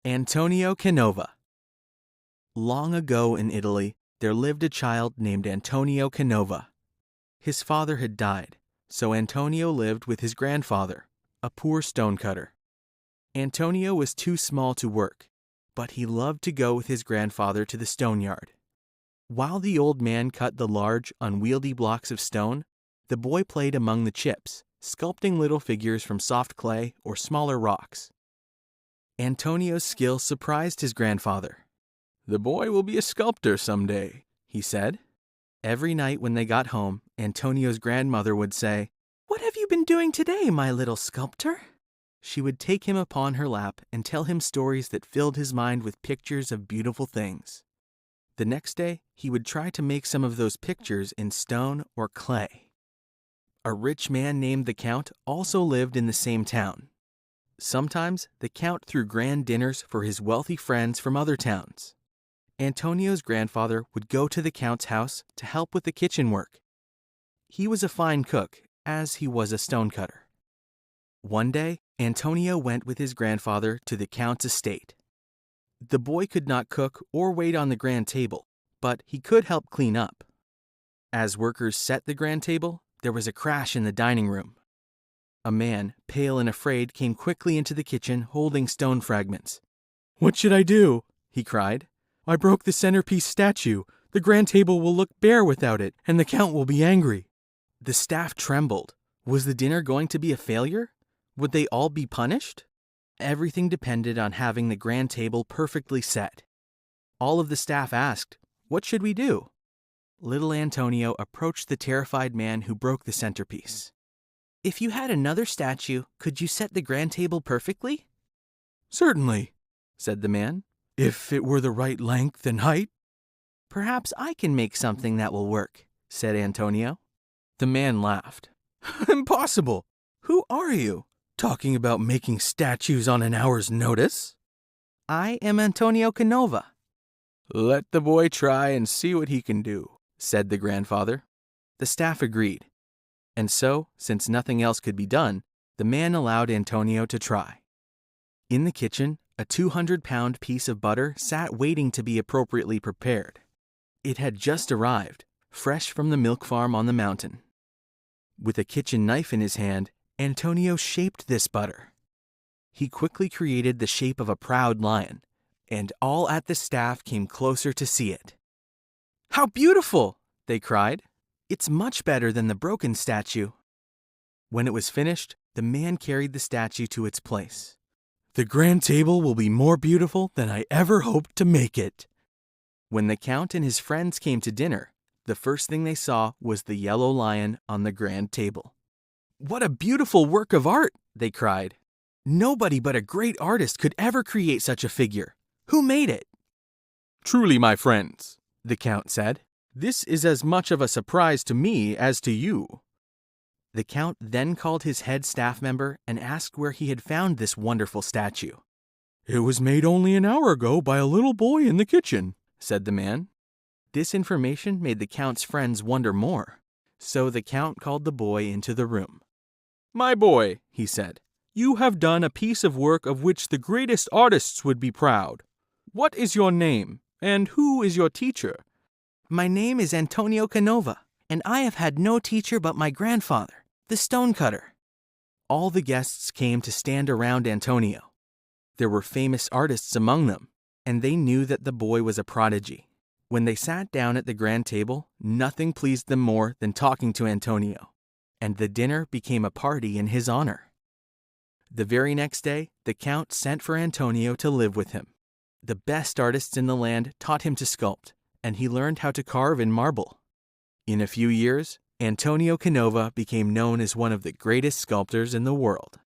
Antonio Canova. Long ago in Italy, there lived a child named Antonio Canova. His father had died, so Antonio lived with his grandfather, a poor stonecutter. Antonio was too small to work, but he loved to go with his grandfather to the stoneyard. While the old man cut the large, unwieldy blocks of stone, the boy played among the chips, sculpting little figures from soft clay or smaller rocks. Antonio's skill surprised his grandfather. "The boy will be a sculptor someday," he said. Every night when they got home, Antonio's grandmother would say, "What have you been doing today, my little sculptor?" She would take him upon her lap and tell him stories that filled his mind with pictures of beautiful things. The next day, he would try to make some of those pictures in stone or clay. A rich man named the Count also lived in the same town. Sometimes the Count threw grand dinners for his wealthy friends from other towns. Antonio's grandfather would go to the Count's house to help with the kitchen work. He was a fine cook, as he was a stonecutter. One day, Antonio went with his grandfather to the Count's estate. The boy could not cook or wait on the grand table, but he could help clean up. As workers set the grand table, there was a crash in the dining room. A man, pale and afraid, came quickly into the kitchen holding stone fragments. "What should I do?" he cried. "I broke the centerpiece statue. The grand table will look bare without it, and the Count will be angry." The staff trembled. Was the dinner going to be a failure? Would they all be punished? Everything depended on having the grand table perfectly set. All of the staff asked, "What should we do?" Little Antonio approached the terrified man who broke the centerpiece. "If you had another statue, could you set the grand table perfectly?" "Certainly," said the man, "if it were the right length and height." "Perhaps I can make something that will work," said Antonio. The man laughed. "Impossible! Who are you? Talking about making statues on an hour's notice?" "I am Antonio Canova." "Let the boy try and see what he can do," said the grandfather. The staff agreed. And so, since nothing else could be done, the man allowed Antonio to try. In the kitchen, a 200-pound piece of butter sat waiting to be appropriately prepared. It had just arrived, fresh from the milk farm on the mountain. With a kitchen knife in his hand, Antonio shaped this butter. He quickly created the shape of a proud lion, and all at the staff came closer to see it. "How beautiful!" they cried. "It's much better than the broken statue." When it was finished, the man carried the statue to its place. "The grand table will be more beautiful than I ever hoped to make it." When the Count and his friends came to dinner, the first thing they saw was the yellow lion on the grand table. "What a beautiful work of art!" they cried. "Nobody but a great artist could ever create such a figure. Who made it?" "Truly, my friends," the Count said, "this is as much of a surprise to me as to you." The Count then called his head staff member and asked where he had found this wonderful statue. "It was made only an hour ago by a little boy in the kitchen," said the man. This information made the Count's friends wonder more, so the Count called the boy into the room. "My boy," he said, "you have done a piece of work of which the greatest artists would be proud. What is your name, and who is your teacher?" "My name is Antonio Canova, and I have had no teacher but my grandfather, the stonecutter." All the guests came to stand around Antonio. There were famous artists among them, and they knew that the boy was a prodigy. When they sat down at the grand table, nothing pleased them more than talking to Antonio, and the dinner became a party in his honor. The very next day, the Count sent for Antonio to live with him. The best artists in the land taught him to sculpt, and he learned how to carve in marble. In a few years, Antonio Canova became known as one of the greatest sculptors in the world.